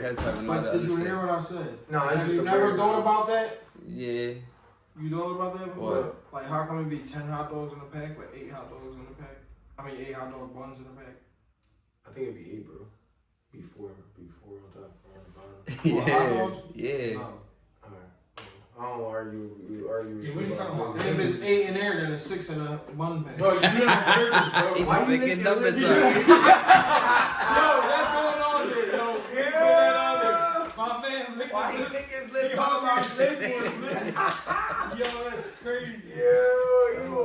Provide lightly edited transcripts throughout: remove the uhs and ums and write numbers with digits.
But did you hear what I said? No, it's just you never thought about that? Yeah. You thought about that before? What? Like, how come it be 10 hot dogs in a pack, but 8 hot dogs in a pack? 8 hot dog buns in a pack? I think it'd be 8, bro. Be four on top, 4 on the bottom. Yeah. Hot dogs? Yeah. No. Alright. I don't argue with you. What are you talking about? If it's 8 in there, then it's 6 in a bun pack. Bro, you never heard this, bro. Why you making licking numbers your up? lips? Yo, that's going on there, yo. Put that on there. My man, Why he lick his lips? Talk Talk about this one. Yo, that's crazy.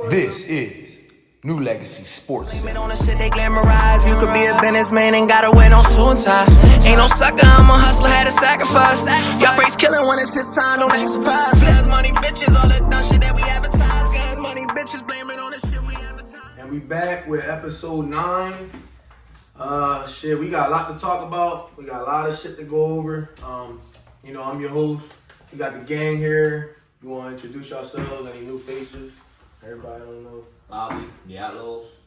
This is New Legacy Sports. On the shit they glamorize. You could be a businessman and gotta wear no suit and ties. Ain't no sucker, I'm a hustler, had to sacrifice. Y'all praise killing when it's his time, don't act surprised. Guns, money, bitches, all that dumb shit that we advertise. Guns, money, bitches, blame it on the shit we advertise. And we back with episode 9. Shit, we got a lot to talk about. We got a lot of shit to go over. You know, I'm your host. We got the gang here. You want to introduce yourselves? Any new faces? Everybody don't know. Bobby, the Outlaws.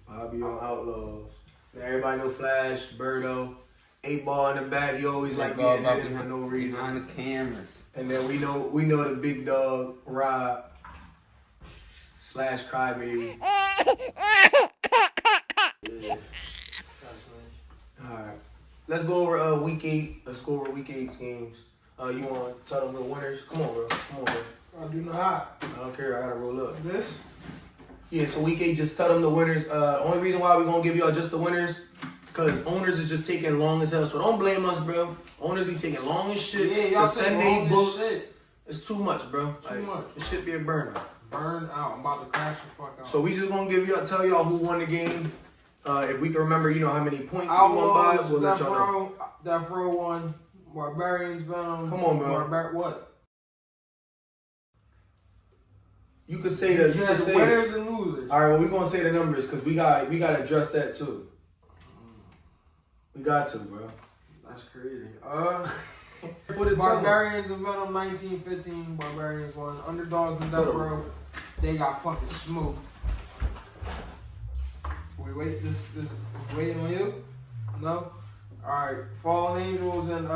Bobby on Outlaws. And everybody know Flash, Birdo, 8 Ball in the back. He always like being hidden for no reason. Behind the cameras. And then we know the big dog, Rob / Crybaby. Yeah. Alright. Let's go over week 8. Let's go over week 8's games. You want to tell them the winners? Come on, bro. I do not. I don't care. I got to roll up. This? Yeah, so week 8, just tell them the winners. Only reason why we're going to give y'all just the winners, because owners is just taking long as hell. So don't blame us, bro. Owners be taking long as shit Yeah, to send their books. shit. It's too much, bro. Too much. It should be a burnout. Burn out. I'm about to crash the fuck out. So we just going to tell y'all who won the game. If we can remember, how many points we won by, we'll let y'all know. Death Row won. Barbarians Venom. Come on, bro. What? You could say that. You could say winners and losers. All right, well, we're going to say the numbers because we got to address that too. We got to, bro. That's crazy. Barbarians and Venom 1915. Barbarians won. Underdogs and Death Row. They got fucking smoked. We waiting on you? No? Alright. Fallen Angels and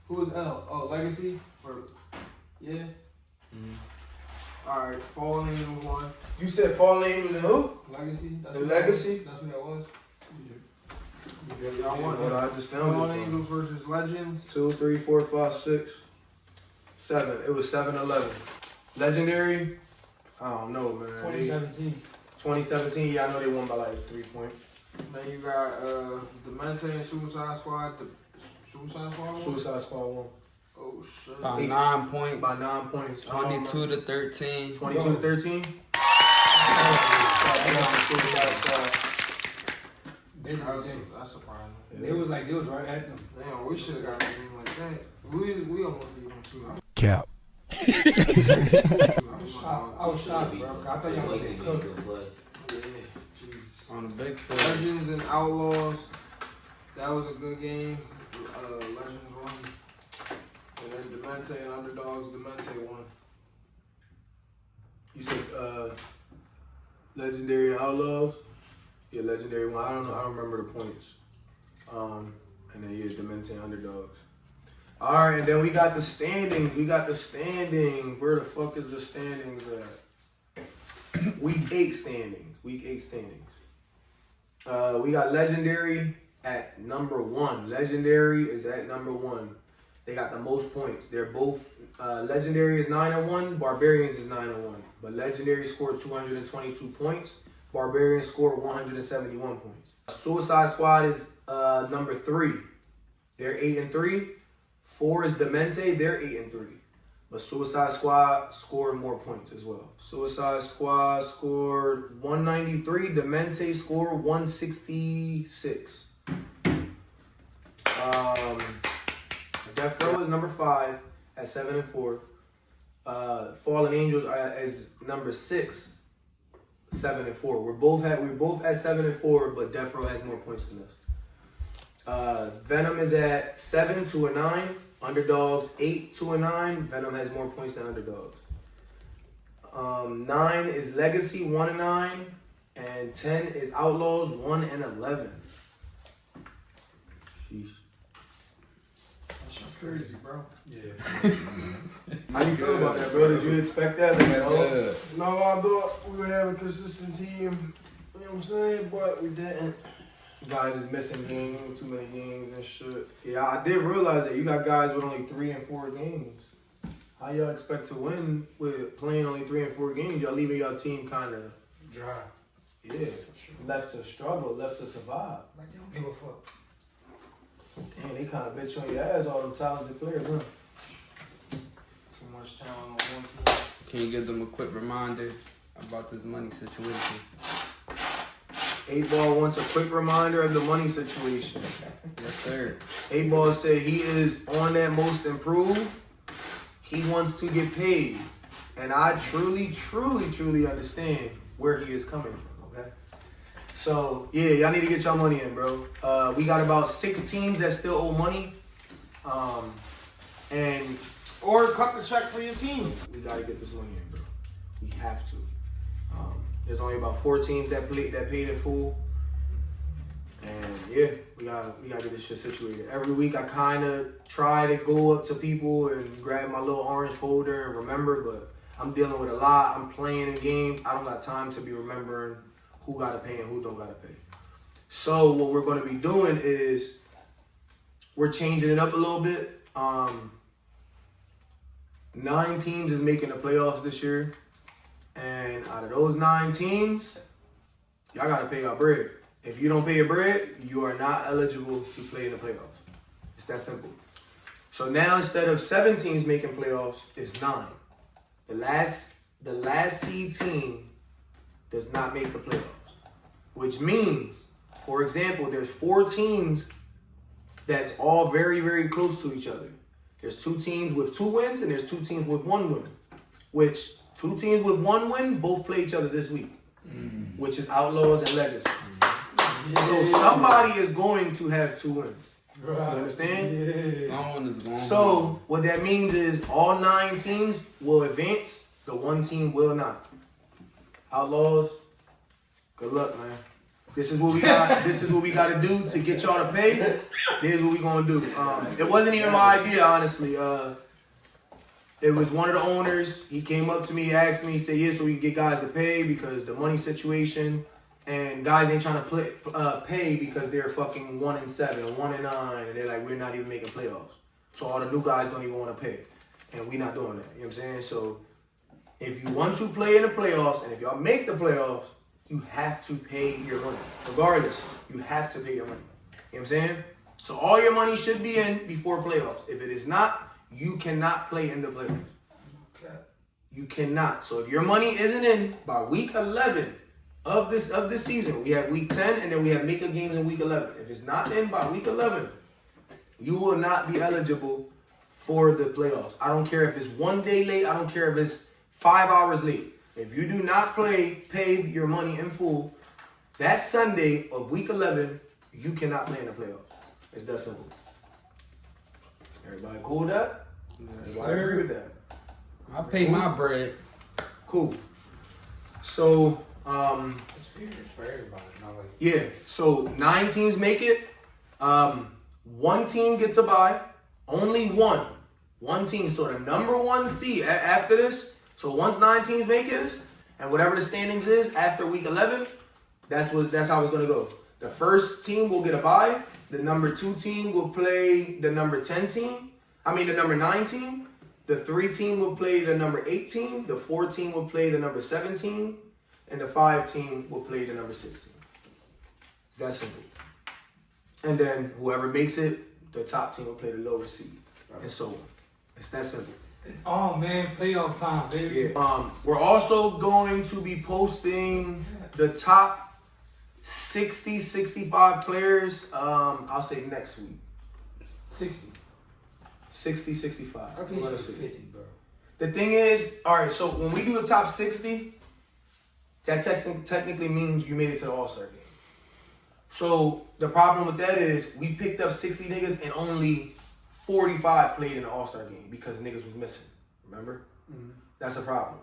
who is L? Oh, Legacy? Yeah? Alright, Fallen Angels won. You said Fallen Angels and who? Legacy? The Legacy? That's who that was? Yeah, y'all won. Well, I just found Fallen it. Angels versus Legends. 2, 3, 4, 5, 6, 7. It was 7-11. Legendary? I don't know, man. 2017, yeah, I know they won by like 3 points. Then you got Demente and Suicide Squad. Suicide Squad won? Suicide Squad won. Oh shit. By 9 points. By 9 points. 22 to 13. 22 to 13? That's surprising. They was right at them. Damn, we should have got a game like that. We almost beat them too. Cap. I was shocked, bro. I thought y'all would get cooked. Jesus. On the big field. Legends and Outlaws. That was a good game. Legends won. And then Demente and Underdogs. Demente won. You said Legendary and Outlaws? Yeah, Legendary won. I don't know. I don't remember the points. And then, yeah, Demente and Underdogs. All right, and then we got the standings. Where the fuck is the standings at? Week 8 standings. We got Legendary at number 1. Legendary is at number 1. They got the most points. They're both Legendary is 9-1. Barbarians is 9-1. But Legendary scored 222 points. Barbarians scored 171 points. Suicide Squad is number 3. They're 8-3. 4 is Demente, they're 8-3. But Suicide Squad scored more points as well. Suicide Squad scored 193, Demente scored 166. Death Row is number 5 at 7-4. Fallen Angels is number 6, 7-4. We're both at 7-4, but Death Row has more points than us. Venom is at 7-9. Underdogs 8-9. Venom has more points than Underdogs. 9 is Legacy 1-9, and 10 is Outlaws 1-11. Sheesh. crazy, bro. Yeah. How you feel about that, bro? Did you expect that like, at all? Yeah. No, I thought we would have a consistent team. You know what I'm saying? But we didn't. Guys is missing games, too many games and shit. Yeah, I did realize that you got guys with only 3 and 4 games. How y'all expect to win with playing only 3 and 4 games? Y'all leaving your team kind of Dry. yeah, left to struggle, left to survive. Like, they don't give a fuck. Damn, they kind of bitch on your ass, all them talented players, huh? Too much talent on one team. Can you give them a quick reminder about this money situation? 8-Ball wants a quick reminder of the money situation. Yes, sir. 8-Ball said he is on that most improved. He wants to get paid. And I truly, truly, truly understand where he is coming from, okay? So, yeah, y'all need to get y'all money in, bro. We got about 6 teams that still owe money. And Or cut the check for your team. we got to get this money in, bro. We have to. There's only about 4 teams that paid in full. And, yeah, we gotta get this shit situated. Every week I kind of try to go up to people and grab my little orange folder and remember, but I'm dealing with a lot. I'm playing in games. I don't got time to be remembering who got to pay and who don't got to pay. So what we're going to be doing is we're changing it up a little bit. 9 teams is making the playoffs this year. And out of those 9 teams, y'all got to pay your bread. If you don't pay your bread, you are not eligible to play in the playoffs. It's that simple. So now instead of 7 teams making playoffs, it's 9. The last seed team does not make the playoffs. Which means, for example, there's 4 teams that's all very, very close to each other. There's 2 teams with 2 wins and there's 2 teams with 1 win. Which 2 teams with 1 win both play each other this week. Which is Outlaws and Legacy. So somebody is going to have 2 wins. You understand? Someone is going So what that means is all 9 teams will advance. The 1 team will not. Outlaws, good luck, man. This is what we got. This is what we got to do to get y'all to pay. Here's what we gonna do. It wasn't even my idea, honestly. It was one of the owners. He came up to me, asked me, he said, "Yeah, so we can get guys to pay because the money situation." And guys ain't trying to pay because they're fucking 1-7 or 1-9, and they're like, we're not even making playoffs. So all the new guys don't even want to pay, and we not doing that. You know what I'm saying? So if you want to play in the playoffs, and if y'all make the playoffs, you have to pay your money. Regardless, you have to pay your money. You know what I'm saying? So all your money should be in before playoffs. If it is not, you cannot play in the playoffs. Okay. You cannot. So if your money isn't in by week 11 of this season, we have week 10 and then we have makeup games in week 11. If it's not in by week 11, you will not be eligible for the playoffs. I don't care if it's 1 day late. I don't care if it's 5 hours late. If you do not pay your money in full, that Sunday of week 11, you cannot play in the playoffs. It's that simple. Everybody cool with that? Yes, Everybody agree sir. with that? I pay my bread. Cool. So, It's fair. It's for everybody. Not like yeah. So 9 teams make it. 1 team gets a bye. Only one. 1 team. So the number 1 seed after this. So once 9 teams make it, and whatever the standings is after week 11, that's how it's gonna go. The first team will get a bye. The number 2 team will play the number 10 team. The number 9 team. The 3 team will play the number 8 team. The 4 team will play the number 17. And the 5 team will play the number 16. It's that simple. And then whoever makes it, the top team will play the lower seed. And so on. It's that simple. it's on, man. Playoff time, baby. Yeah. We're also going to be posting the top 60, 65 players, I'll say next week. 60. 60, 65. I think it's 50, bro. The thing is, all right, so when we do the top 60, that technically means you made it to the All-Star game. So the problem with that is we picked up 60 niggas and only 45 played in the All-Star game because niggas was missing. Remember? Mm-hmm. That's a problem.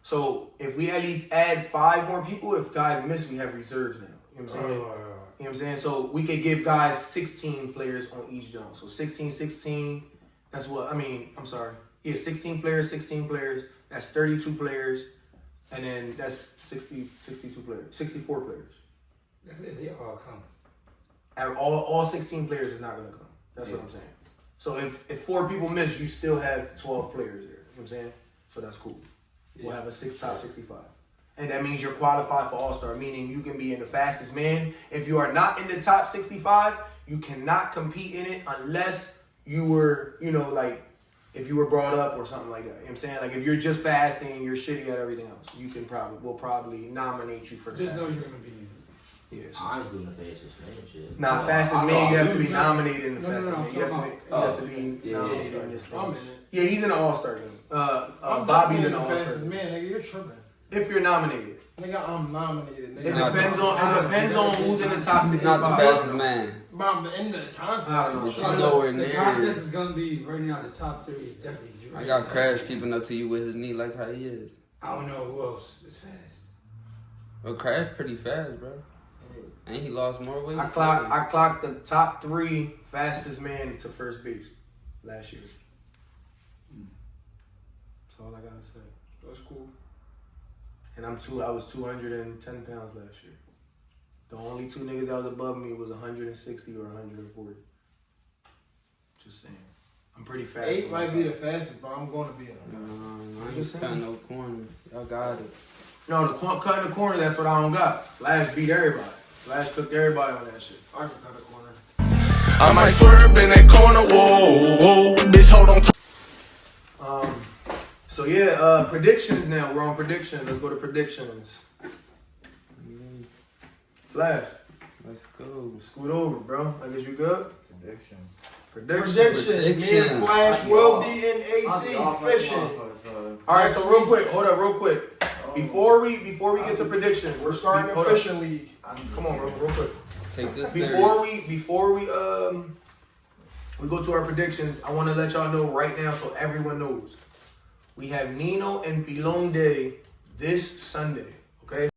So if we at least add 5 more people, if guys miss, we have reserves now. You know what I'm saying? You know what I'm saying? So we could give guys 16 players on each zone. So 16, 16, That's what, I mean, I'm sorry. Yeah, 16 players, 16 players. That's 32 players. And then that's 62 players, 64 players. That's if they all come. And all 16 players is not going to come. That's what I'm saying. So if 4 people miss, you still have 12 players there. You know what I'm saying? So that's cool. We'll have a top 65. And that means you're qualified for All-Star, meaning you can be in the fastest man. If you are not in the top 65, you cannot compete in it unless you were, you know, like, if you were brought up or something like that. You know what I'm saying? Like, if you're just fasting, you're shitty at everything else, we'll probably nominate you for the Just know fastest. you're going to be in it. Yes. I ain't doing the fastest man shit. Nah, fastest man, you have to be nominated in the fastest man. You have to be yeah, nominated yeah, in this I'm in thing. it. Yeah, he's in the All-Star game. I'm Bobby's in definitely the the All-Star fastest game. man, nigga. You're tripping. If you're nominated. Nigga, I'm nominated. It Nigga. depends on who's in the top He's 65. not the fastest man. But I'm in the contest. I don't know. But you nowhere The near contest it. is going to be right now, the top 3 is definitely Dre. I got Crash keeping up to you with his knee like how he is. I don't know who else is fast. But Crash pretty fast, bro. And he lost more weight. I clocked the top 3 fastest man to first base last year. That's all I gotta say. That's cool. And I was 210 pounds last year. The only 2 niggas that was above me was 160 or 140. Just saying. I'm pretty fast. 8 might be the fastest, but I'm going to be in it. I ain't just cutting no corner. Y'all got it. No, cutting the corner, that's what I don't got. Flash beat everybody. Flash cooked everybody on that shit. I can cut the corner. I might swerve in that corner, whoa, whoa, bitch, hold on. So yeah, predictions now. We're on predictions. Let's go to predictions. Flash, Let's go. scoot over, bro. I guess you good? Prediction. Predictions. Me and Flash will be in AC fishing. All right, so real quick, hold up, real quick. Before we get to predictions, We're starting a fishing league. Come on, bro, real quick. Let's take this Before we go to our predictions, I want to let y'all know right now so everyone knows. We have Nino and Pilon Day this Sunday, okay?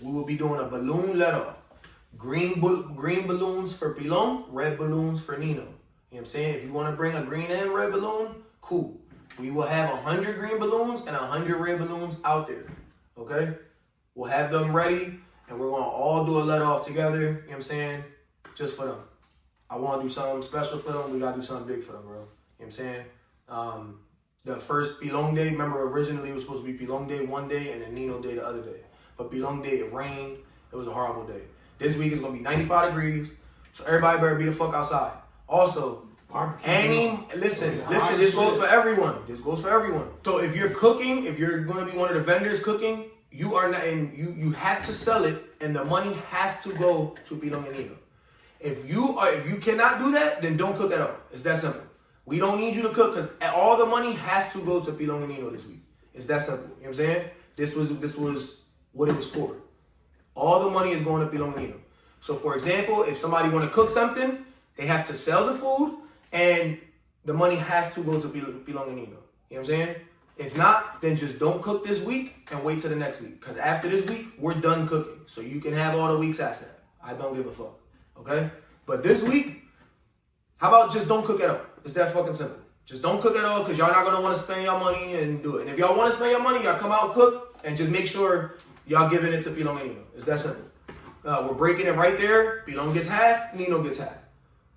We will be doing a balloon let-off. Green balloons for Pilon, red balloons for Nino. You know what I'm saying? If you want to bring a green and red balloon, cool. We will have 100 green balloons and 100 red balloons out there, okay? We'll have them ready, and we're going to all do a let-off together, you know what I'm saying? Just for them. I want to do something special for them. We got to do something big for them, bro. You know what I'm saying? The first Pilon Day, remember originally it was supposed to be Pilon Day one day and then Nino Day the other day. But Pilon Day, it rained. It was a horrible day. This week it's going to be 95 degrees, so everybody better be the fuck outside. Also, listen, this goes for everyone. This goes for everyone. So if you're cooking, if you're going to be one of the vendors cooking, you are not, and you have to sell it, and the money has to go to Pilon and Nino. If you cannot do that, then don't cook at all. It's that simple. We don't need you to cook because all the money has to go to Pilon and Nino this week. It's that simple. You know what I'm saying? This was what it was for. All the money is going to Pilon and Nino. So for example, if somebody want to cook something, they have to sell the food and the money has to go to Pilon and Nino. You know what I'm saying? If not, then just don't cook this week and wait till the next week. Because after this week, we're done cooking. So you can have all the weeks after that. I don't give a fuck. Okay? But this week, how about just don't cook at all? It's that fucking simple. Just don't cook at all because y'all not going to want to spend your money and do it. And if y'all want to spend your money, y'all come out, cook, and just make sure y'all giving it to Pilon and Nino. It's that simple. We're breaking it right there. Pilon gets half, Nino gets half.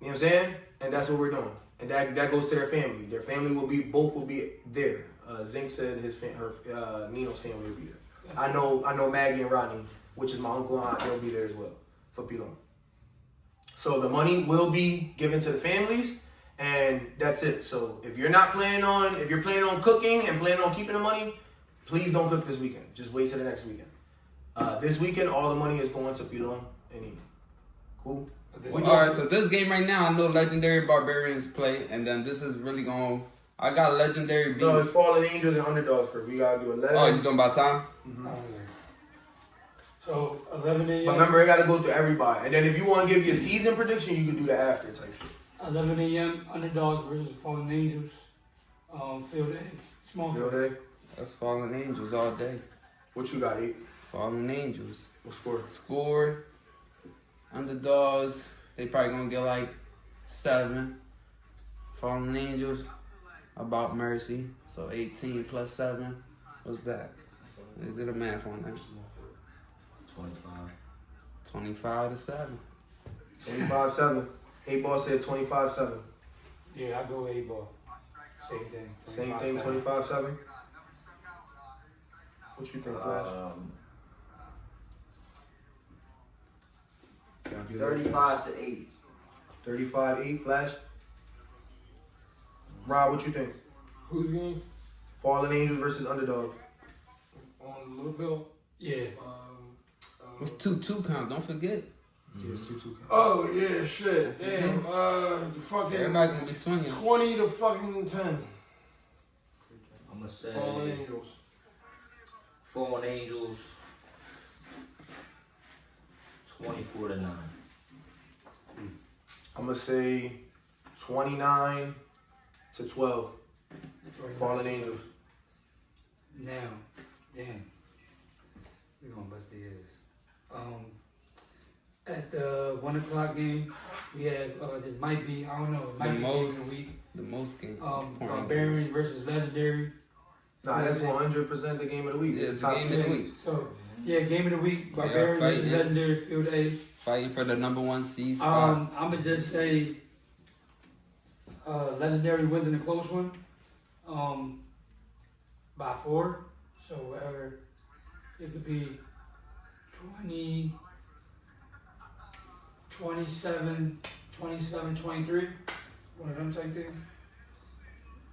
You know what I'm saying? And that's what we're doing. And that goes to their family. Their family both will be there. Zink said Nino's family will be there. I know Maggie and Rodney, which is my uncle and aunt, they'll be there as well for Pilon. So the money will be given to the families, and that's it. So if you're planning on cooking and planning on keeping the money, please don't cook this weekend. Just wait till the next weekend. This weekend, all the money is going to Pilon and Nino. Cool? Alright, so this game right now, I know Legendary Barbarians play, and then this is really going. I got Legendary beat. No, it's Fallen Angels and Underdogs first. We gotta do 11. Oh, you doing by time? Mm-hmm. So 11 a.m. But remember, it gotta go through everybody. And then if you want to give your season prediction, you can do that after type shit. 11 a.m. Underdogs versus Fallen Angels. Field A. Small Field A. That's Fallen Angels all day. What you got, 8? Fallen Angels. What score? Underdogs, they probably gonna get like 7. Fallen Angels, About Mercy. So 18 plus 7. What's that? Let's do the math on that. 25. 25 to 7. 25-7. 8-Ball said 25-7. Yeah, I go with 8-Ball. Same thing. Same thing, 25-7. What you think, Flash? 35 to 8. 35-8, Flash. Rob, what you think? Who's game? Fallen Angels versus Underdogs. On Louisville. Yeah. It's 2-2 count, don't forget. Yeah, it's 2-2. Oh yeah, shit. Damn. Fucking Everybody gonna be swinging. 20 to fucking 10. I'm gonna say Fallen Angels. Fallen Angels 24 to 9. I'm going to say 29 to 12. Fallen Angels. Now, damn. We're gonna bust the ears. At the 1 o'clock game, we have this might be, I don't know, it might be game of the week. The most game. Barbarians versus Legendary. Nah, that's 100% the game of the week. Yeah, it's Top the game two of the seeds. week. So yeah, game of the week, They are Barbarians versus fighting. Legendary, Field A. Fighting for the number 1 seed spot. I'ma just say Legendary wins in a close one. By 4. So whatever. It could be 20, 27, 23. One of them type things.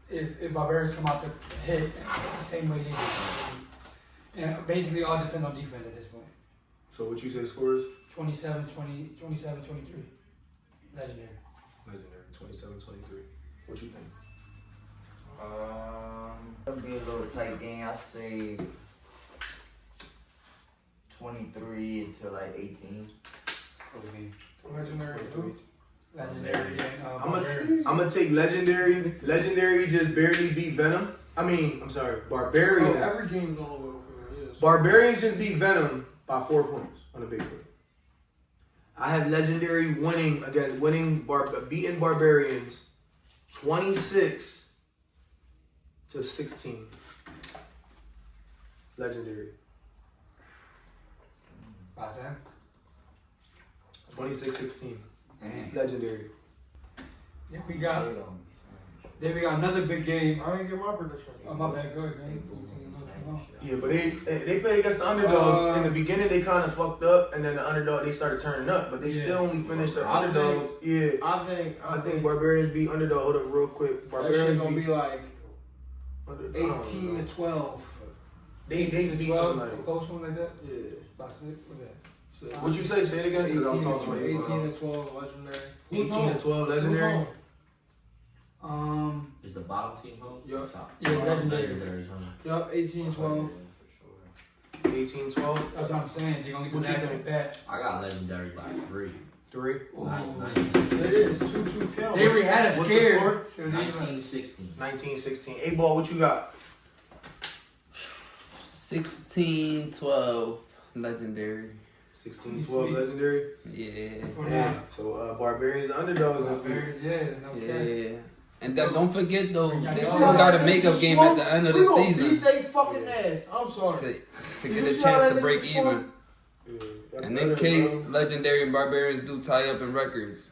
If Barbarians come out to hit the same way they did. And basically all depends on defense at this point. So what you say scores? 27, 23. Legendary. Legendary, 27-23. What you think? It'll be a little tight game. I say 23 to like 18. Close game. Legendary. Who? Legendary and I'm Barbarians. gonna take Legendary. Legendary just barely beat Venom. I'm sorry, Barbarians. Oh, every game's on a little field, yes. Barbarians just beat Venom by 4 points on a big field. I have Legendary beating Barbarians 26 to 16. Legendary. By 10. 26-16. Damn. Legendary. Then we got another big game. I didn't get my prediction. Oh my bad, go ahead, man. Yeah, but they played against the underdogs. In the beginning, they kind of fucked up, and then the underdog they started turning up, but they still only finished the underdogs. I think Barbarians beat underdog. Hold up, real quick. That Barbarians shit gonna beat be like underdog. 18 to 12. They beat 12, them like. a close one like that. Yeah. By 6, what's that? So, What you say? Say it again. 'Cause I was talking about 18 to 12 legendary. 18 to 12 legendary. Is the bottom team home? Yup. Top. Yeah, Legendary. Legendary's home. Yup, 18 12. Yeah, for sure. 18-12. That's what I'm saying. You're gonna get What the you back think? to back. I got Legendary by 3. 3. Ooh. 19-16. It is 2-2 count. They already had us What's the scared. score? So they like, 19-16. 19-16. 8-Ball, what you got? 16-12 Legendary. 16-12 legendary. Yeah. for Yeah. now. So Barbarians the underdogs this week. Barbarians, yeah, no cap. Yeah. And then don't forget though, Yeah, they you still know got a makeup game at the end of the season Beat they fucking ass. I'm sorry. to get a chance to break even. Yeah. And in case Legendary and Barbarians do tie up in records,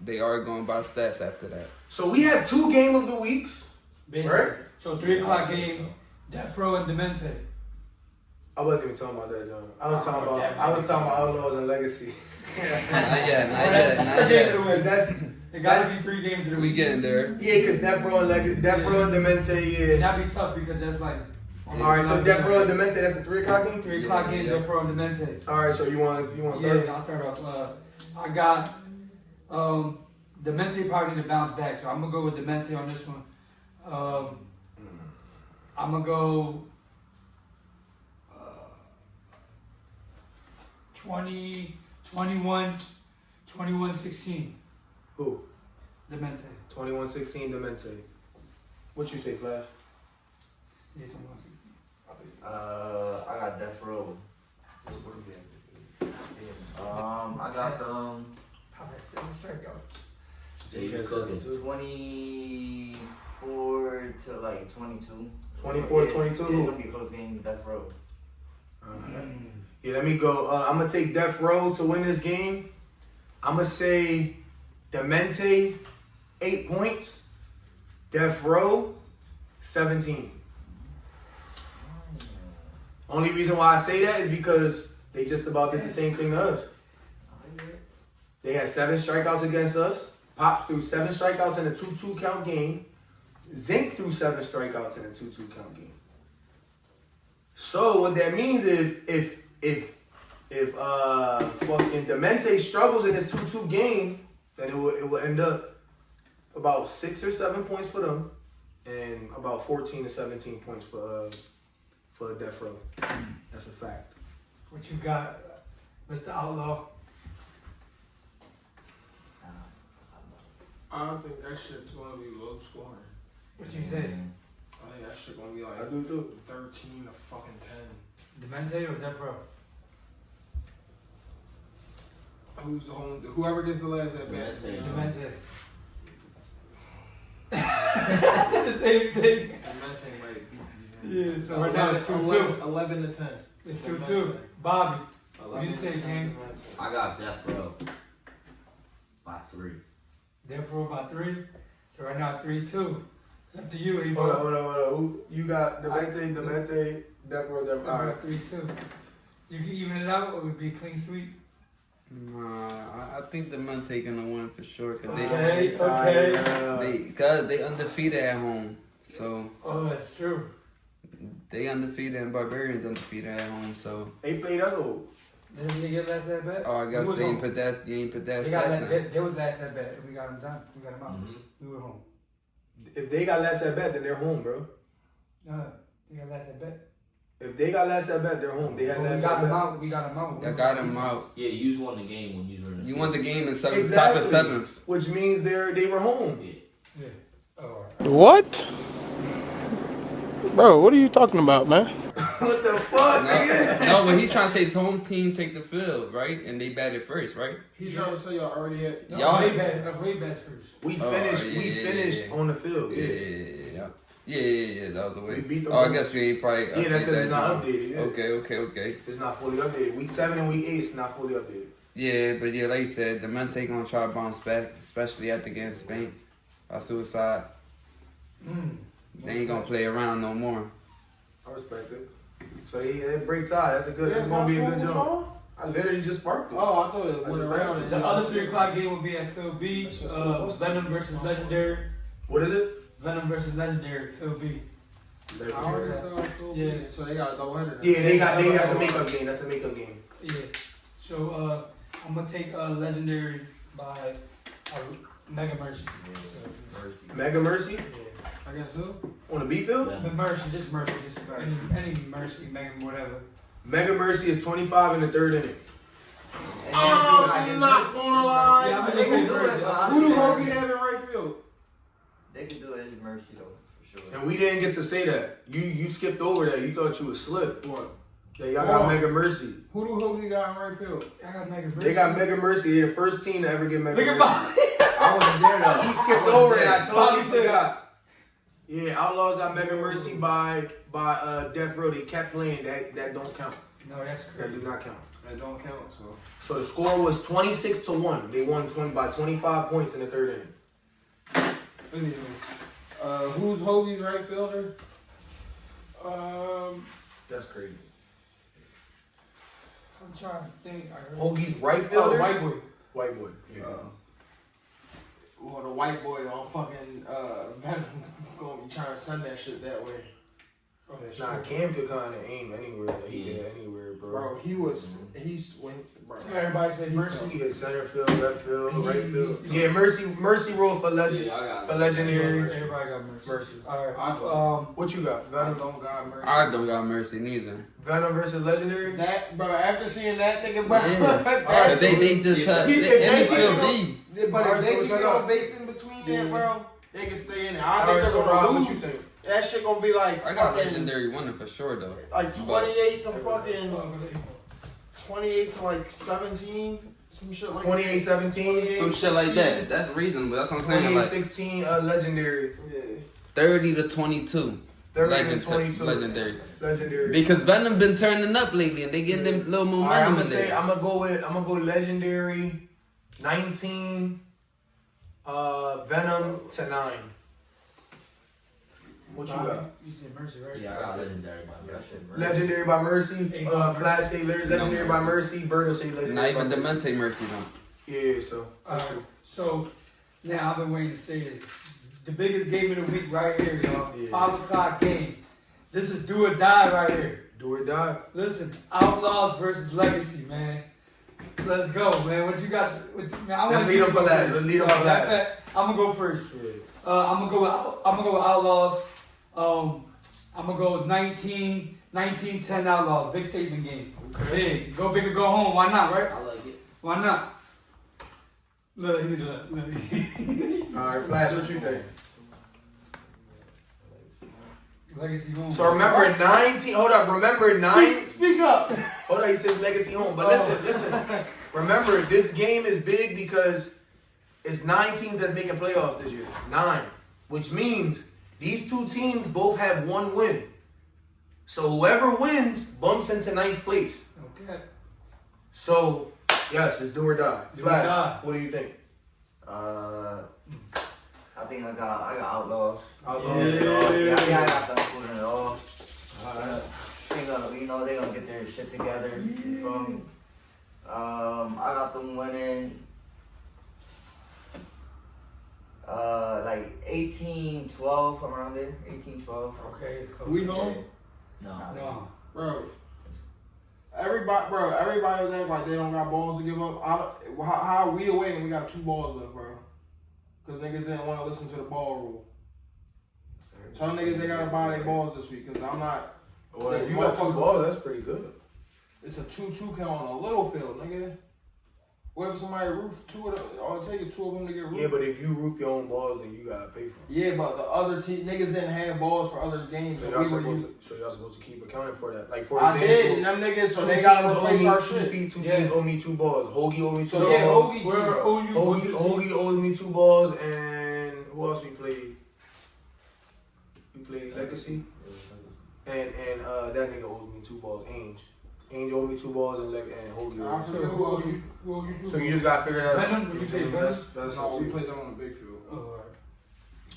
they are going by stats after that. So we have 2 game of the weeks. Basically. Right? So 3 o'clock game, Death Row and Demente. I wasn't even talking about that, John. I was talking about Outlaws and Legacy. Not yet. That's It got to be 3 games of the We week. getting there. yeah, because Death Row and Demente, And yeah. that'd be tough because that's like. Alright, so Death Row and Demente, that's the 3 o'clock game? 3 o'clock game, Death Row and Demente. Alright, so you want to start? Yeah, I'll start off. I got Demente probably need to bounce back, so I'm gonna go with Demente on this one. I'm gonna go 21-16. Who? Demente. 21-16 Demente. What you say, Flash? Yeah, 21-16. I got Death Row. I got Pop at 7 strikeouts. So you cooking. 24 to like 22. 24, 22. It's gonna be a close game, Death Row. Yeah, let me go. I'm gonna take Death Row to win this game. I'm gonna say Demente 8 points. Death Row 17. Only reason why I say that is because they just about did the same thing to us. They had 7 strikeouts against us. Pops threw 7 strikeouts in a 2-2 count game. Zink threw 7 strikeouts in a 2-2 count game. So what that means is if fucking Demente struggles in this 2-2 game, then it will end up about 6 or 7 points for them, and about 14 or 17 points for Death Row. That's a fact. What you got, Mr. Outlaw? I don't think that shit's gonna be low scoring. What you say? I think that shit gonna be like I do too. 13 to fucking 10. Demente or Death Row? Who's the home? Whoever gets the last at bat. Demente. That's the same thing. Demente might beat these. Yeah, so right now it's 2-2. 11 to 10. It's 2-2. Bobby, what do you say, King? I got Death Row by 3. Death Row by 3. So right now 3-2. It's up to you, Evo. Hold on. Who you got? Demente, Death Row, Death Row. All right. 3-2. You can even it out, or it would be clean sweep. Nah, I think the Monte gonna win for sure. Cause Okay. they undefeated at home. So Oh, that's true. they undefeated and Barbarians undefeated at home. So They played us old. Didn't they get last at bat? oh, I guess We was they ain't home. put that. You ain't put that They got stats last, in. they was last at bat. We got them done. We got them out. We were home. If they got last at bat, then they're home, bro. No, they got last at bat. If they got last at bat, they're home. They had When we last got at them bat. out. We got them out. I got them out. Yeah, you just won the game when you were in the You field. won the game in seventh, Exactly. top of 7th. Which means they were home. Yeah. Yeah. Oh, all right. What? Bro, what are you talking about, man? What the fuck, nigga? No, but he's trying to say his home team take the field, right? And they batted first, right? He's trying to say y'all already had. No, Y'all- way bad first. We Oh, finished. yeah, we yeah, finished yeah. on the field. Yeah. That was the way. We beat them. Oh, I guess you ain't probably. Yeah, that's updated because it's not time. updated. Yeah. Okay. It's not fully updated. Week 7 and week 8 is not fully updated. Yeah, but yeah, like you said, the Monte gonna try to bounce back, especially after getting spanked by Suicide. They ain't gonna play around no more. I respect it. So they break tie. That's a good. That's gonna be a good jump. I literally just sparked it. Oh, I thought it went just around. passed The other 3 o'clock game will be at Phil B. That's just what it Venom versus Legendary. What is it? Venom versus Legendary. Phil B. I already saw it. Yeah. So they got a double-header. Yeah, that's a makeup game. That's a makeup game. Yeah. So I'm gonna take Legendary by Mega Mercy. Mega Mercy Yeah. I guess who? on the B field. Yeah. But Mercy, just any Mercy, Mega, whatever. Mega Mercy is 25 in the 3rd inning. I'm not gonna lie. Yeah, I'm gonna say Mercy. Who do Hokie have in right field? They can do it as Mercy though, for sure. And we didn't get to say that. You skipped over that. You thought you would slip. What? Yeah, y'all got Oh. Mega Mercy. Who do Hokie got in right field? I got Mega Mercy. They got Mega Mercy. They're the first team to ever get Mega Look at Mercy. Bobby. I wasn't there though. He skipped over it. I totally Bobby said- forgot. Yeah, Outlaws got Mega Mercy by Death Row. They kept playing. That don't count. No, that's That crazy. do not count. That don't count. So So the score was 26-1. They won by 25 points in the 3rd inning. anyway, who's Hokie's right fielder? That's crazy. I'm trying to think. I heard. Hoagie's right Oh, fielder. White Boy. White boy. Yeah. Well, the white boy on fucking Venom gonna be trying to send that shit that way. Oh, that's Nah, true. Cam could kind of aim anywhere. Like he did anywhere, bro. Bro, he's bro. Everybody say Mercy. He hit center field, left field, right field. He's- Yeah, Mercy roll for legend. Yeah, I got For legendary. Everybody got Mercy. Mercy. Alright. What you got? I Venom. don't got mercy. I don't got mercy neither. Venom versus legendary. That bro, after seeing that nigga, bro, Yeah. that's- They just Yeah. and it's still B. but Alright, if so they what can y'all get got? on baits in between there, bro, they can stay in there. I All think right, they're so gonna Rob, what you lose. think? That shit gonna be like I got fucking, legendary winning for sure though. like 28 to fucking 28 to like 17, Some shit like 28-17. Some shit like that. That's reasonable. That's what I'm saying. Like 28-16 legendary. Yeah. 30 to 22. 30 to 22. Legendary. Legendary. Because Venom been turning up lately, and they getting them little All right, momentum in there. I'm gonna go legendary 19 Venom to 9. What you got? You said Mercy, right? Yeah, I got legendary by Mercy. Legendary by Mercy. Flash say legendary by Mercy. Birdo say legendary. Not even by Mercy. Demente Mercy though. Yeah, so. So now I've been waiting to say this. The biggest game of the week right here, y'all. Yeah. 5 o'clock game. This is do or die right here. Do or die. Listen, Outlaws versus Legacy, man. Let's go, man. What you got? Let's lead them for that. Let's lead them for that. I'm gonna go first. Yeah. I'm gonna go with Outlaws. I'm gonna go with 19-10 Outlaws. Big statement game. Okay. Big. Go big or go home. Why not, right? I like it. Why not? Look, he need to look. Alright, Flash, what you think? Legacy home. So remember 19. Hold up. Remember 9. Speak up. Hold on. He said Legacy home. But listen. Remember, this game is big because it's 9 teams that's making playoffs this year. 9, which means these 2 teams both have 1 win. So whoever wins bumps into 9th place. Okay. So yes, it's do or die. Do or Flash, die. what do you think? I think I got Outlaws. Outlaws. Yeah, I got them pulling it off. They gonna get their shit together. You feel me? I got them winning. Like 18-12 around there. 18-12. Okay. It's close. We home? No. Bro. Everybody was acting like they don't got balls to give up. How are we away and we got 2 balls left, bro? Because niggas didn't want to listen to the ball rule. Tell niggas they gotta buy their balls this week, because I'm not. Well, if you got 2 balls, that's pretty good. It's a 2-2 count on a little field, nigga. What if somebody roof 2 of them? All it takes is 2 of them to get roofed. Yeah, but if you roof your own balls, then you gotta pay for them. Yeah, but the other niggas didn't have balls for other games. So that y'all we were supposed to keep accounting for that. Like for I example, did, and them niggas, so 2 they gotta teams replace owe our me shit. 2 teams owe me 2 balls. Hoagie owe me 2 So yeah, balls. Hoagie. Hoagie owes me 2 balls, and who else we played? We played Legacy, and that nigga owes me 2 balls. Ainge owed me 2 balls, and Hoagie I owed me 2 forget balls. Who are you So you just gotta figure that out. Venom? You say Venom? That's No, up to we you. played them on the big field. Oh, alright.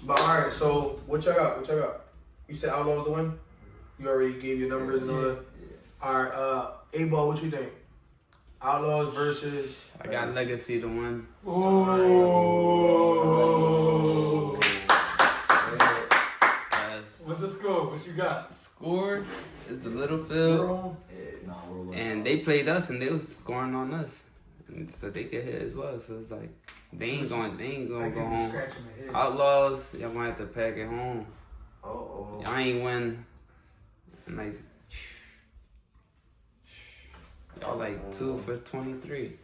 But alright, so what y'all got? You said Outlaws to win? You already gave your numbers and all that? Alright, A-Ball, what you think? Outlaws versus... I got Legacy to win. Oh. What's the score? What you got? Score is the little field, We're winning. and they played us, and they was scoring on us, and so they could hit as well. So it's like they ain't gonna I go could be home. scratching my head. Outlaws, y'all gonna have to pack it home. Oh. Y'all ain't win. And like y'all like 2 for 23.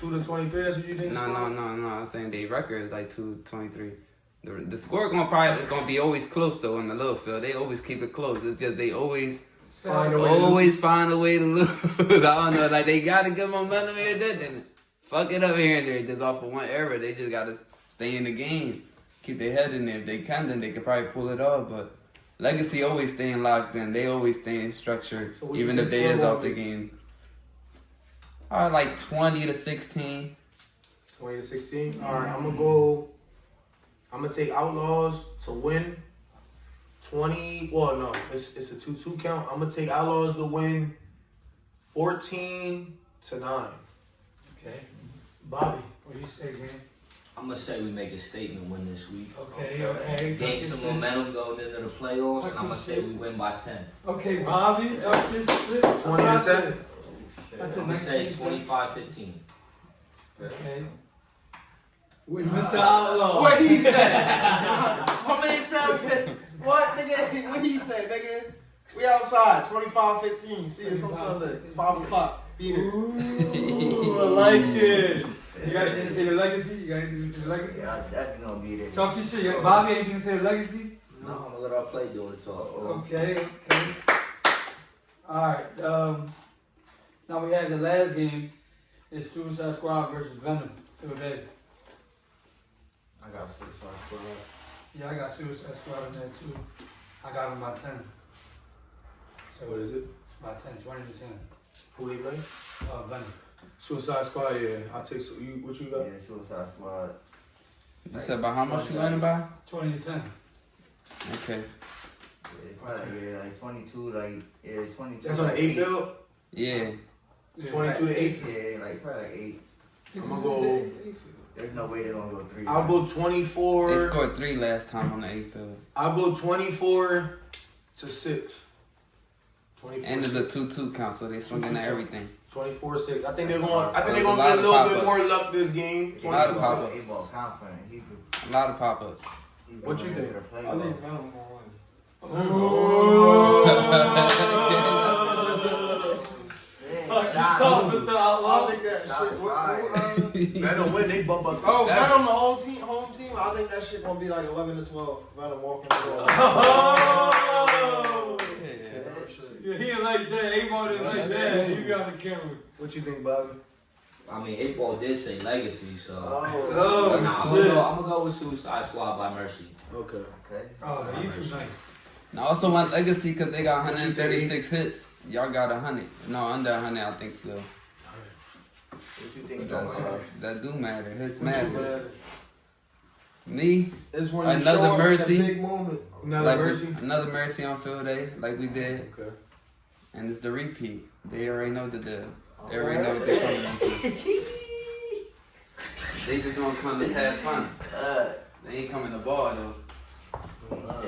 2 to 23, that's what you think? No. I'm saying they record is like 2-23. The score gonna be always close though in the little field. They always keep it close. It's just they always Find a way to always find a way to lose. I don't know, like they got a good momentum here and there, then fuck it up here and there just off of one error. They just gotta stay in the game, keep their head in there. If they can, then they could probably pull it off. But Legacy always staying locked in. They always staying structured, So what you even think if they is score off the will be? game. Like 20 to 16. 20 to 16? Alright, I'm gonna take Outlaws to win. 20, well no, it's a 2-2 count. I'm gonna take Outlaws to win 14 to 9. Okay. Bobby, what do you say, man? I'm gonna say we make a statement win this week. Okay. Gain some momentum going into the playoffs, and I'm gonna say we win by 10. Okay, Bobby, talk this shit. 20 to 10? That's a I'm gonna say 19. 25-15. Okay. Mr. Outlaw. What he said? My man said, what, nigga? What he said, nigga? We outside, 25-15. See us on Sunday, 5 o'clock. Be there. Ooh, I like it. You got anything to say to Legacy? You got anything to say to Legacy? Yeah, I definitely gonna be there. Talk your shit. Bobby, anything to say to Legacy? No, I'm gonna let our play do it talk. Okay. Alright, now we have the last game. It's Suicide Squad versus Venom. Philadelphia. I got Suicide Squad. Yeah, I got Suicide Squad in there too. I got him by 10. So What is it? It's by 10, 20 to 10. Who they play? Venom. Suicide Squad, yeah. I'll take what you got? Yeah, Suicide Squad. You said by how much you winning by? 20 to 10. Okay. Yeah, probably, like 22, like, 22. That's on the 8 field? Yeah. Yeah. 22 to 8? Yeah, like probably like 8. I'm gonna go. There's no way they're gonna go 3. I'll go They 24. scored 3 last time on the A field. I'll go 24 to 6. 24. And it's a 2-2 count, so they swinging at everything. 24-6. I think they're going. I think So they're a gonna lot get a of little bit pop-ups. more luck this game. A lot of 22-6. pop-ups. A-ball confident. He could, A lot of pop-ups. he's What going you into think? the I playoffs. think Venom gonna win. Toss Mr. I Outlaw. think that shit. Venom win. They bump up to Oh, 7. Venom, the home team. I think that shit gonna be like 11 to 12. Venom walking the door. Oh! Yeah, he ain't like that. A-Ball didn't like that. You got the camera. What you think, Bobby? I mean, 8-Ball did say legacy, so. Oh, Oh, I'm shit. gonna go with Suicide Squad by Mercy. Okay. okay. Oh, you too nice. I also want Legacy because they got 136 hits. Y'all got 100. No, under 100, I think still. What you think? That do matter. Hits What you matters. mad? Me, It's when you Another show up Mercy. at the big moment. Another Mercy. Another Mercy on field day, like we did. Okay. And it's the repeat. They already know the deal. They already know what they're coming into. They just gonna come to have fun. They ain't coming to ball though.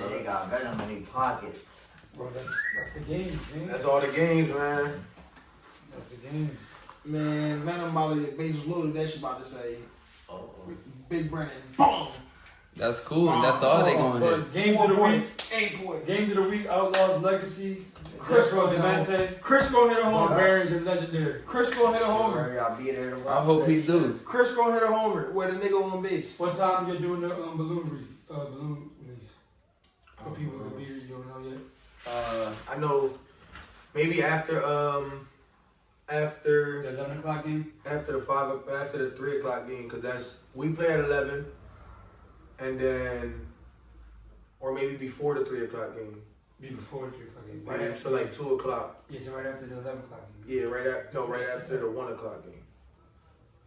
They got Venom in their pockets. Bro, that's the game, man. That's all the games, man. That's the game. Man, Venom about to get bases loaded. That shit about to say, Oh. Big Brennan, boom. That's cool, and that's all they gonna hit. But games of the week. 8 points. Games of the week. Outlaws, Legacy. Chris Retro, gonna hit a homer. Demente. Chris gonna hit a homer. Barbarians and Legendary. Chris gonna hit a homer. Y'all be there. I hope he do. Chris gonna hit a homer where the nigga on base. What time you doing the balloon release? For people who be here, you don't know yet. I know. Maybe after The 11 o'clock game. after the 3 o'clock game, cause that's we play at 11, and then or maybe before the 3 o'clock game. Be before the 3 o'clock game. Right after like 2 o'clock. Yeah, so right after the 11 o'clock game. Yeah, right after the 1 o'clock game.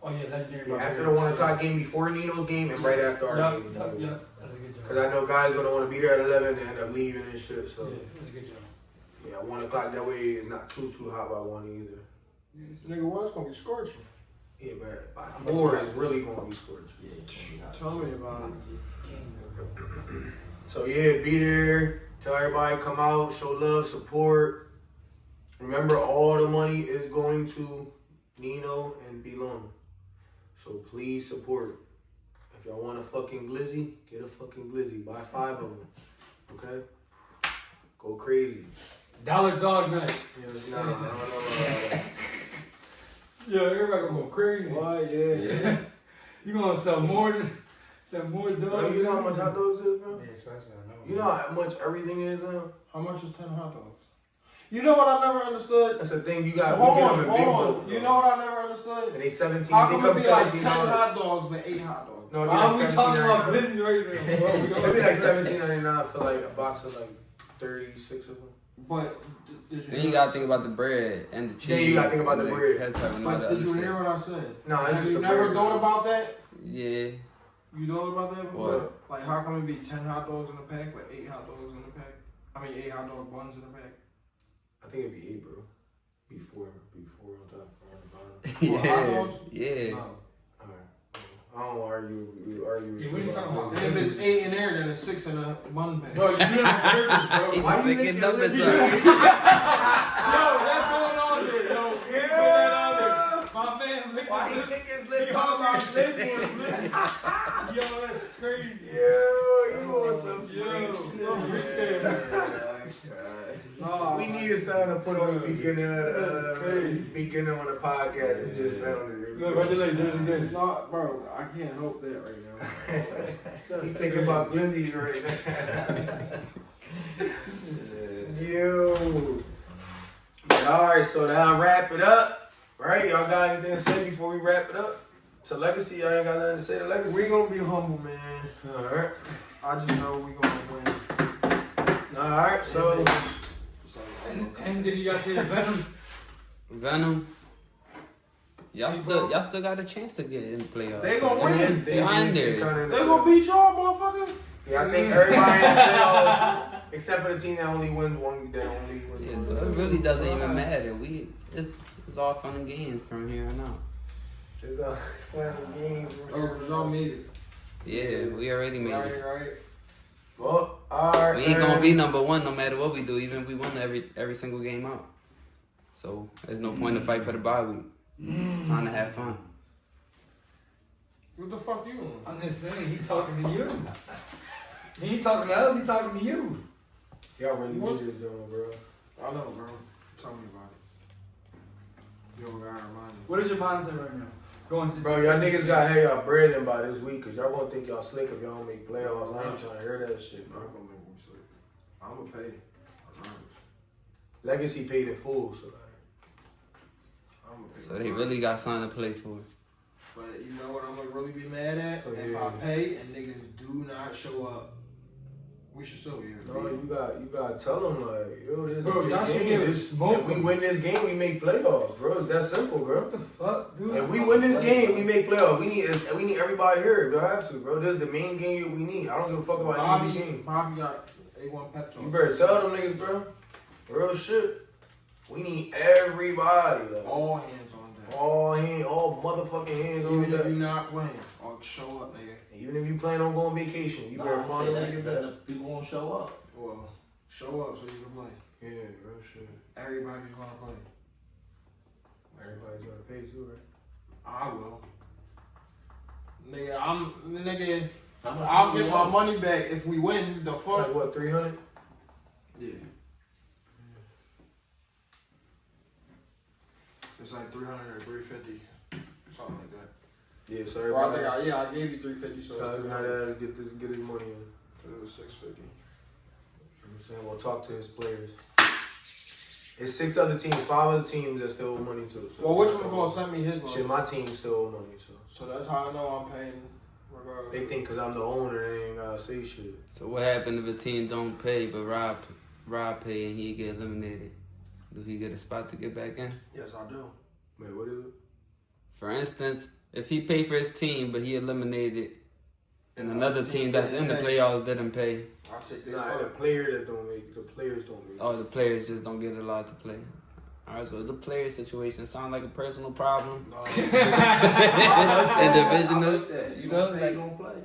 Oh yeah, Legendary. Yeah, after the 1 o'clock game, before Nino's game, and right after our game. Yep. That's a good job. Cause I know guys gonna want to be there at 11 and end up leaving and shit. So Yeah, that's a good job. yeah, 1 o'clock that way it's not too hot by 1 either. This nigga was gonna be scorching. Yeah, but by 4 is really gonna be scorching. Tell me about it. So yeah, be there. Tell everybody come out, show love, support. Remember, all the money is going to Nino and Belong. So please support. If y'all want a fucking glizzy, get a fucking glizzy. Buy 5 of them. Okay? Go crazy. Dollar Dog Night. No. Yeah, everybody gonna go crazy. Why? Yeah. You gonna sell more dogs. Bro, you know how much hot dogs is, bro? Yeah, especially I know. You know how much everything is now? How much is 10 hot dogs? You know what I never understood? That's the thing. You got Hold to on, get them in big hold bulk, on. You bro. know what I never understood? And they 17. How They come come it be like 10 $17. hot dogs but 8 hot dogs? No, Why are we talking about Glizzy right now? Bro? We It'd be like $17.99 for like a box of like 36 of them. But did Then you gotta think about the bread and the cheese. Then you gotta think about the bread. ketchup and all But the did other you shit. hear what I said? No, it's Have just you the never bread. thought about that? Yeah. You thought about that before? What? Like how come it be 10 hot dogs in a pack, but 8 hot dogs in a pack? I mean 8 hot dog buns in a pack. I think it'd be 8, bro. Before on top, 4 on the bottom. For hot Yeah. dogs? Yeah. No. Alright. I don't argue. Yeah, what are you talking about? If it's 8 in there, then it's 6 in a bun pack. Bro, you never heard this, bro. He Why you making making numbers this- up. Yo, that's going on there, yo. Yeah. Put that out there. My man, look Why at he this. lick his lip talking about Glizzy? Yo, that's crazy. Yo, you on some Yo, freak right shit. there. Nah, We needed something to put on the beginning That's crazy. beginning on the podcast. We just found it. Look, right there, there's this. No, bro, I can't help that right now. He's thinking about Glizzy right now. Yo. But alright, so now wrap it up. Alright, y'all got anything to say before we wrap it up? To Legacy, I ain't got nothing to say to Legacy. We gonna be humble, man. Alright. I just know we gonna win. Alright, so. And did you guys say Venom? Venom. Y'all still got a chance to get in the playoffs. They gonna win. They under. They gonna beat y'all, motherfucker. Yeah, I think everybody in the playoffs, except for the team that only wins one. Yeah, so it really doesn't even matter. It's all fun and games from here on out. It's a playing game. Oh, y'all made it. Yeah, we already made it. Right. Well, alright. We ain't gonna be number one no matter what we do, even if we won every single game out. So there's no point to fight for the bye week. It's time to have fun. What the fuck you doing? I'm just saying, he talking to you. He ain't talking to us, he talking to you. Y'all really need this joint, bro. I know, bro. Tell me about it. You don't gotta remind me. What is your mindset right now? Going to Bro, y'all niggas gotta have y'all bread in by this week, cause y'all gonna think y'all slick if y'all don't make playoffs. I ain't trying to hear that shit, I'm bro. not gonna make me sleep. I'm gonna pay. Legacy paid in full, so like. I'm gonna pay. So they really got something to play for. But you know what I'm gonna really be mad at? So, If yeah. I pay and niggas do not show up. We should still be here. No, you got to tell them like, yo, this Bro, is y'all the should game. give This, smoke if we them. win this game, we make playoffs, bro. It's that simple, bro. What the fuck, dude? If we win this game, we make playoffs. We need everybody here. Y'all have to, bro. This is the main game we need. I don't give a fuck about any of these games. Bobby got A1 pep talk. You better tell them niggas, bro. Real shit. We need everybody. Like, All hands on deck. all motherfucking hands on Even if that. you not playing, or show up, nigga. Even if you plan on going vacation, you better find them niggas that. People won't show up. Well, show up so you can play. Yeah, real shit. Everybody's gonna play. Everybody's gonna pay too, right? I will. Nigga, How much I'll do you get my want? money back if we win the fuck. Like what, 300? Yeah. It's like 300 or 350, something like that. Yeah, so Or I everybody. think I gave you 350, so So it's his 300. ass get his money in. It was 650. I'm saying, we'll talk to his players. It's 6 other teams, 5 other teams that still owe money too. So Well, which one gonna send me his money? Shit, my team still owe money, so. So that's how I know I'm paying regardless. They think because I'm the owner, they ain't gotta say shit. So what happened if a team don't pay but Rob pay and he get eliminated? Do he get a spot to get back in? Yes, I do. Wait, what is it? For instance, if he paid for his team but he eliminated and another team that's in the playoffs didn't pay, I'll take this. Nah, the player that don't make, the players don't make. oh, the players just don't get allowed to play. All right, so it's a player situation. Sound like a personal problem. No. Individual, you know, They like don't play.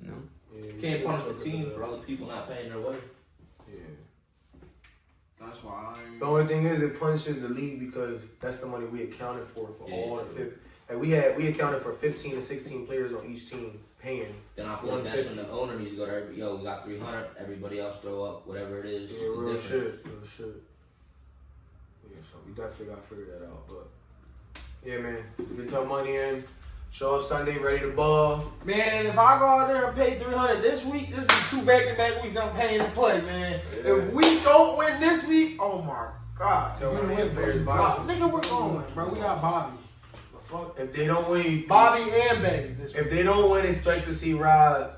no. Yeah, You can't punish the team for other people not paying their way. Yeah. That's why I ain't. The only thing is, it punishes the league because that's the money we accounted for all the fifth. Like we accounted for 15 to 16 players on each team paying. Then I feel like that's when the owner needs to go to yo, we got 300, everybody else throw up, whatever it is. Yeah, the real difference. shit, real shit. Yeah, so we definitely gotta figure that out. But yeah, man, get your money in. Show up Sunday, ready to ball. Man, if I go out there and pay 300 this week, this is 2 back-to-back weeks I'm paying to play, man. Yeah. If we don't win this week, oh my God. Tell We're me gonna win, players Bob, Bobby. nigga, we're going, bro. We got Bobby. The fuck? If they don't win, Bobby and Baby this week. if they don't win, expect to see Rod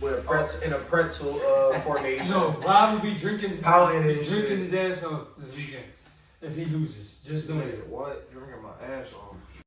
with a pretzel in a pretzel formation. No, Rob will be drinking, Pouting and drinking shit. his ass off this weekend if he loses. Just doing Nigga, it. what? Drinking my ass off.